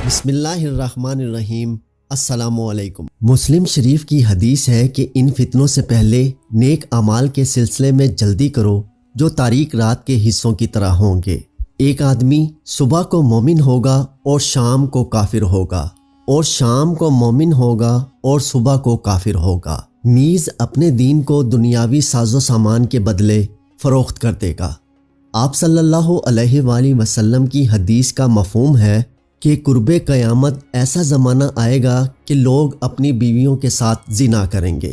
بسم اللہ الرحمن الرحیم۔ السلام علیکم۔ مسلم شریف کی حدیث ہے کہ ان فتنوں سے پہلے نیک اعمال کے سلسلے میں جلدی کرو جو تاریک رات کے حصوں کی طرح ہوں گے۔ ایک آدمی صبح کو مومن ہوگا اور شام کو کافر ہوگا، اور شام کو مومن ہوگا اور صبح کو کافر ہوگا، نیز اپنے دین کو دنیاوی ساز و سامان کے بدلے فروخت کر دے گا۔ آپ صلی اللہ علیہ وآلہ وسلم کی حدیث کا مفہوم ہے کہ قرب قیامت ایسا زمانہ آئے گا کہ لوگ اپنی بیویوں کے ساتھ زنا کریں گے۔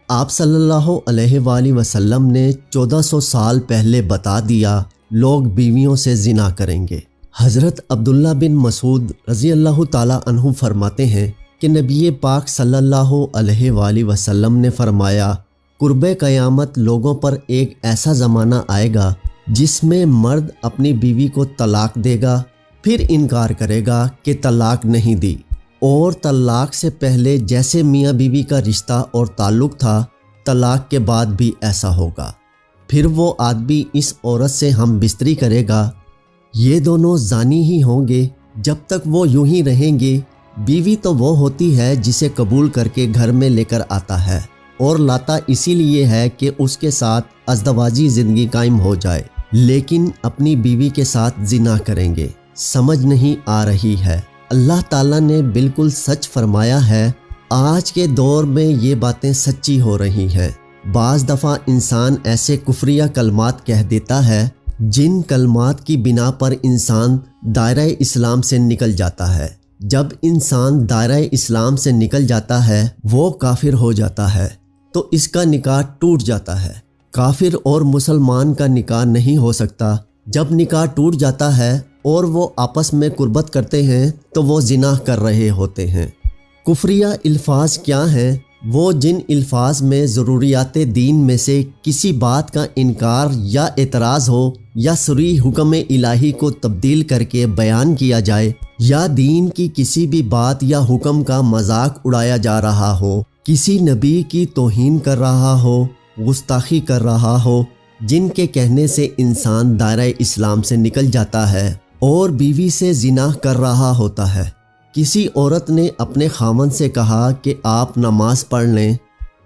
آپ صلی اللہ علیہ وآلہ وسلم نے 1400 سال پہلے بتا دیا لوگ بیویوں سے زنا کریں گے۔ حضرت عبداللہ بن مسعود رضی اللہ تعالی عنہ فرماتے ہیں کہ نبی پاک صلی اللہ علیہ وآلہ وسلم نے فرمایا، قرب قیامت لوگوں پر ایک ایسا زمانہ آئے گا جس میں مرد اپنی بیوی کو طلاق دے گا، پھر انکار کرے گا کہ طلاق نہیں دی، اور طلاق سے پہلے جیسے میاں بیوی کا رشتہ اور تعلق تھا طلاق کے بعد بھی ایسا ہوگا۔ پھر وہ آدمی اس عورت سے ہم بستری کرے گا، یہ دونوں زانی ہی ہوں گے جب تک وہ یوں ہی رہیں گے۔ بیوی تو وہ ہوتی ہے جسے قبول کر کے گھر میں لے کر آتا ہے، اور لاتا اسی لیے ہے کہ اس کے ساتھ ازدواجی زندگی قائم ہو جائے، لیکن اپنی بیوی کے ساتھ زنا کریں گے۔ سمجھ نہیں آ رہی ہے؟ اللہ تعالیٰ نے بالکل سچ فرمایا ہے۔ آج کے دور میں یہ باتیں سچی ہو رہی ہیں۔ بعض دفعہ انسان ایسے کفریہ کلمات کہہ دیتا ہے جن کلمات کی بنا پر انسان دائرہ اسلام سے نکل جاتا ہے۔ جب انسان دائرہ اسلام سے نکل جاتا ہے وہ کافر ہو جاتا ہے، تو اس کا نکاح ٹوٹ جاتا ہے۔ کافر اور مسلمان کا نکاح نہیں ہو سکتا۔ جب نکاح ٹوٹ جاتا ہے اور وہ آپس میں قربت کرتے ہیں تو وہ زنا کر رہے ہوتے ہیں۔ کفریہ الفاظ کیا ہیں؟ وہ جن الفاظ میں ضروریات دین میں سے کسی بات کا انکار یا اعتراض ہو، یا صریح حکم الہی کو تبدیل کر کے بیان کیا جائے، یا دین کی کسی بھی بات یا حکم کا مذاق اڑایا جا رہا ہو، کسی نبی کی توہین کر رہا ہو، گستاخی کر رہا ہو، جن کے کہنے سے انسان دائرہ اسلام سے نکل جاتا ہے اور بیوی سے زنا کر رہا ہوتا ہے۔ کسی عورت نے اپنے خاوند سے کہا کہ آپ نماز پڑھ لیں،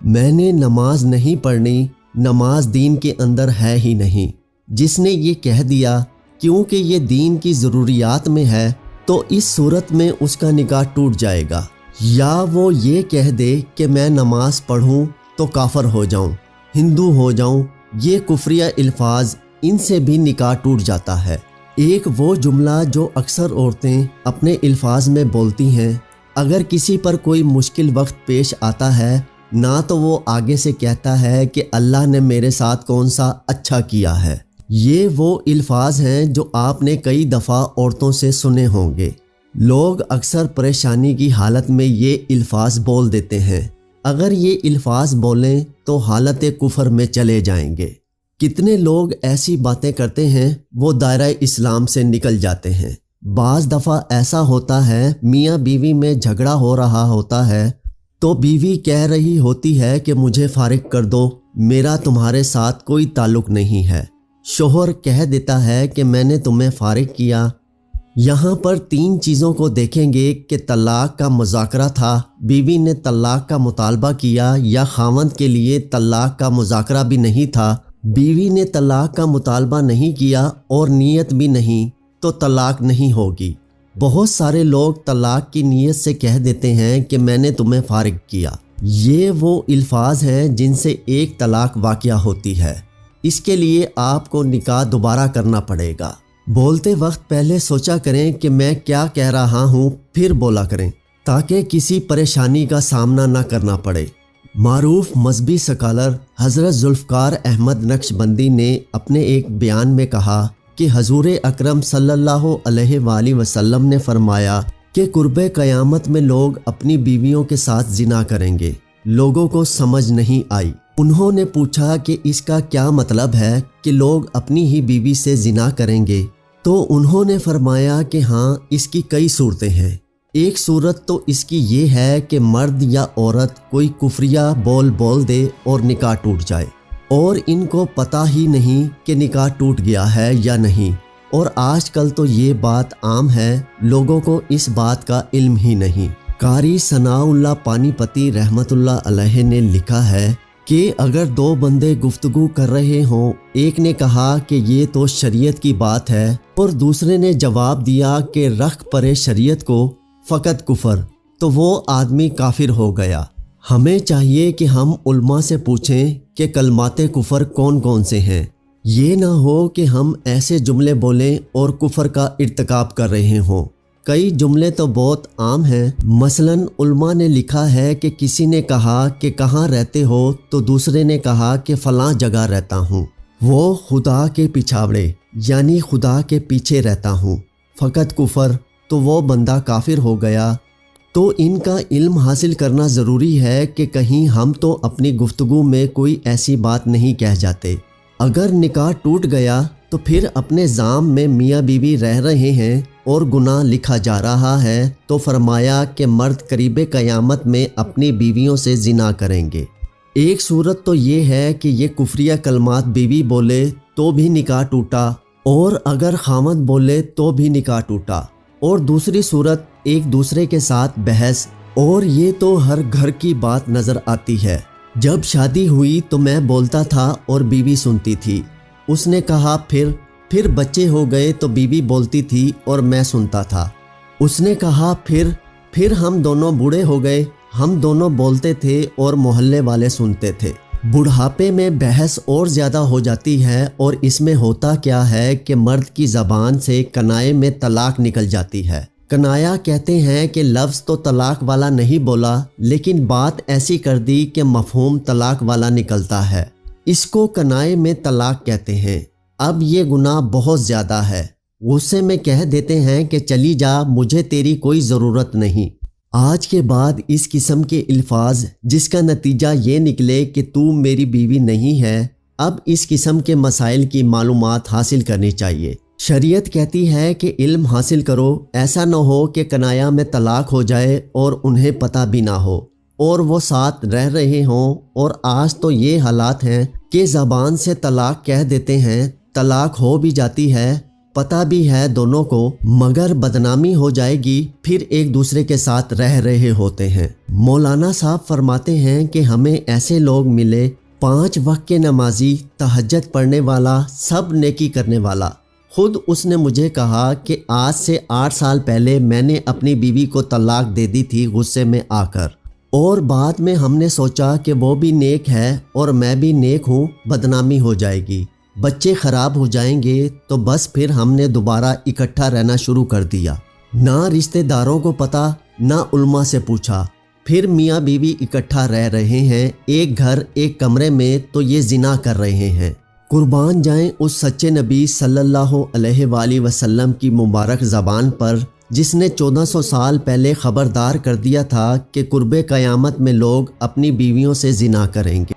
میں نے نماز نہیں پڑھنی، نماز دین کے اندر ہے ہی نہیں۔ جس نے یہ کہہ دیا کیونکہ یہ دین کی ضروریات میں ہے، تو اس صورت میں اس کا نکاح ٹوٹ جائے گا۔ یا وہ یہ کہہ دے کہ میں نماز پڑھوں تو کافر ہو جاؤں، ہندو ہو جاؤں، یہ کفریہ الفاظ، ان سے بھی نکاح ٹوٹ جاتا ہے۔ ایک وہ جملہ جو اکثر عورتیں اپنے الفاظ میں بولتی ہیں، اگر کسی پر کوئی مشکل وقت پیش آتا ہے نہ تو وہ آگے سے کہتا ہے کہ اللہ نے میرے ساتھ کون سا اچھا کیا ہے۔ یہ وہ الفاظ ہیں جو آپ نے کئی دفعہ عورتوں سے سنے ہوں گے۔ لوگ اکثر پریشانی کی حالت میں یہ الفاظ بول دیتے ہیں۔ اگر یہ الفاظ بولیں تو حالت کفر میں چلے جائیں گے۔ کتنے لوگ ایسی باتیں کرتے ہیں وہ دائرہ اسلام سے نکل جاتے ہیں۔ بعض دفعہ ایسا ہوتا ہے میاں بیوی میں جھگڑا ہو رہا ہوتا ہے تو بیوی کہہ رہی ہوتی ہے کہ مجھے فارغ کر دو، میرا تمہارے ساتھ کوئی تعلق نہیں ہے۔ شوہر کہہ دیتا ہے کہ میں نے تمہیں فارغ کیا۔ یہاں پر 3 چیزوں کو دیکھیں گے کہ طلاق کا مذاکرہ تھا، بیوی نے طلاق کا مطالبہ کیا، یا خاوند کے لیے طلاق کا مذاکرہ بھی نہیں تھا، بیوی نے طلاق کا مطالبہ نہیں کیا اور نیت بھی نہیں، تو طلاق نہیں ہوگی۔ بہت سارے لوگ طلاق کی نیت سے کہہ دیتے ہیں کہ میں نے تمہیں فارغ کیا۔ یہ وہ الفاظ ہیں جن سے ایک طلاق واقع ہوتی ہے۔ اس کے لیے آپ کو نکاح دوبارہ کرنا پڑے گا۔ بولتے وقت پہلے سوچا کریں کہ میں کیا کہہ رہا ہوں، پھر بولا کریں تاکہ کسی پریشانی کا سامنا نہ کرنا پڑے۔ معروف مذہبی سکالر حضرت ذوالفقار احمد نقشبندی نے اپنے ایک بیان میں کہا کہ حضور اکرم صلی اللہ علیہ وآلہ وسلم نے فرمایا کہ قرب قیامت میں لوگ اپنی بیویوں کے ساتھ زنا کریں گے۔ لوگوں کو سمجھ نہیں آئی۔ انہوں نے پوچھا کہ اس کا کیا مطلب ہے کہ لوگ اپنی ہی بیوی سے زنا کریں گے؟ تو انہوں نے فرمایا کہ ہاں، اس کی کئی صورتیں ہیں۔ ایک صورت تو اس کی یہ ہے کہ مرد یا عورت کوئی کفریہ بول دے اور نکاح ٹوٹ جائے، اور ان کو پتہ ہی نہیں کہ نکاح ٹوٹ گیا ہے یا نہیں، اور آج کل تو یہ بات عام ہے، لوگوں کو اس بات کا علم ہی نہیں۔ قاری ثناء اللہ پانی پتی رحمت اللہ علیہ نے لکھا ہے کہ اگر دو بندے گفتگو کر رہے ہوں، ایک نے کہا کہ یہ تو شریعت کی بات ہے اور دوسرے نے جواب دیا کہ رخ پرے شریعت کو فقط کفر، تو وہ آدمی کافر ہو گیا۔ ہمیں چاہیے کہ ہم علماء سے پوچھیں کہ کلمات کفر کون کون سے ہیں۔ یہ نہ ہو کہ ہم ایسے جملے بولیں اور کفر کا ارتکاب کر رہے ہوں۔ کئی جملے تو بہت عام ہیں، مثلاً علماء نے لکھا ہے کہ کسی نے کہا کہ کہاں رہتے ہو تو دوسرے نے کہا کہ فلاں جگہ رہتا ہوں، وہ خدا کے پچھاڑے یعنی خدا کے پیچھے رہتا ہوں، فقط کفر، تو وہ بندہ کافر ہو گیا۔ تو ان کا علم حاصل کرنا ضروری ہے کہ کہیں ہم تو اپنی گفتگو میں کوئی ایسی بات نہیں کہہ جاتے۔ اگر نکاح ٹوٹ گیا تو پھر اپنے زام میں میاں بیوی رہ رہے ہیں اور گناہ لکھا جا رہا ہے، تو فرمایا کہ مرد قریب قیامت میں اپنی بیویوں سے زنا کریں گے۔ ایک صورت تو یہ ہے کہ یہ کفریہ کلمات بیوی بولے تو بھی نکاح ٹوٹا، اور اگر خامد بولے تو بھی نکاح ٹوٹا، اور دوسری صورت ایک دوسرے کے ساتھ بحث، اور یہ تو ہر گھر کی بات نظر آتی ہے۔ جب شادی ہوئی تو میں بولتا تھا اور بیوی سنتی تھی، اس نے کہا پھر بچے ہو گئے تو بیوی بولتی تھی اور میں سنتا تھا، اس نے کہا پھر ہم دونوں بوڑھے ہو گئے، ہم دونوں بولتے تھے اور محلے والے سنتے تھے۔ بڑھاپے میں بحث اور زیادہ ہو جاتی ہے، اور اس میں ہوتا کیا ہے کہ مرد کی زبان سے کنائے میں طلاق نکل جاتی ہے۔ کنایا کہتے ہیں کہ لفظ تو طلاق والا نہیں بولا، لیکن بات ایسی کر دی کہ مفہوم طلاق والا نکلتا ہے، اس کو کنائے میں طلاق کہتے ہیں۔ اب یہ گناہ بہت زیادہ ہے، غصے میں کہہ دیتے ہیں کہ چلی جا، مجھے تیری کوئی ضرورت نہیں۔ آج کے بعد اس قسم کے الفاظ جس کا نتیجہ یہ نکلے کہ تو میری بیوی نہیں ہے، اب اس قسم کے مسائل کی معلومات حاصل کرنی چاہیے۔ شریعت کہتی ہے کہ علم حاصل کرو، ایسا نہ ہو کہ کنایا میں طلاق ہو جائے اور انہیں پتہ بھی نہ ہو اور وہ ساتھ رہ رہے ہوں۔ اور آج تو یہ حالات ہیں کہ زبان سے طلاق کہہ دیتے ہیں، طلاق ہو بھی جاتی ہے، پتہ بھی ہے دونوں کو، مگر بدنامی ہو جائے گی، پھر ایک دوسرے کے ساتھ رہ رہے ہوتے ہیں۔ مولانا صاحب فرماتے ہیں کہ ہمیں ایسے لوگ ملے، 5 وقت کے نمازی، تہجد پڑھنے والا، سب نیکی کرنے والا۔ خود اس نے مجھے کہا کہ آج سے 8 سال پہلے میں نے اپنی بیوی کو طلاق دے دی تھی غصے میں آ کر، اور بعد میں ہم نے سوچا کہ وہ بھی نیک ہے اور میں بھی نیک ہوں، بدنامی ہو جائے گی، بچے خراب ہو جائیں گے، تو بس پھر ہم نے دوبارہ اکٹھا رہنا شروع کر دیا۔ نہ رشتہ داروں کو پتہ، نہ علماء سے پوچھا، پھر میاں بیوی اکٹھا رہ رہے ہیں، ایک گھر ایک کمرے میں، تو یہ زنا کر رہے ہیں۔ قربان جائیں اس سچے نبی صلی اللہ علیہ وآلہ وسلم کی مبارک زبان پر، جس نے 1400 سال پہلے خبردار کر دیا تھا کہ قرب قیامت میں لوگ اپنی بیویوں سے زنا کریں گے۔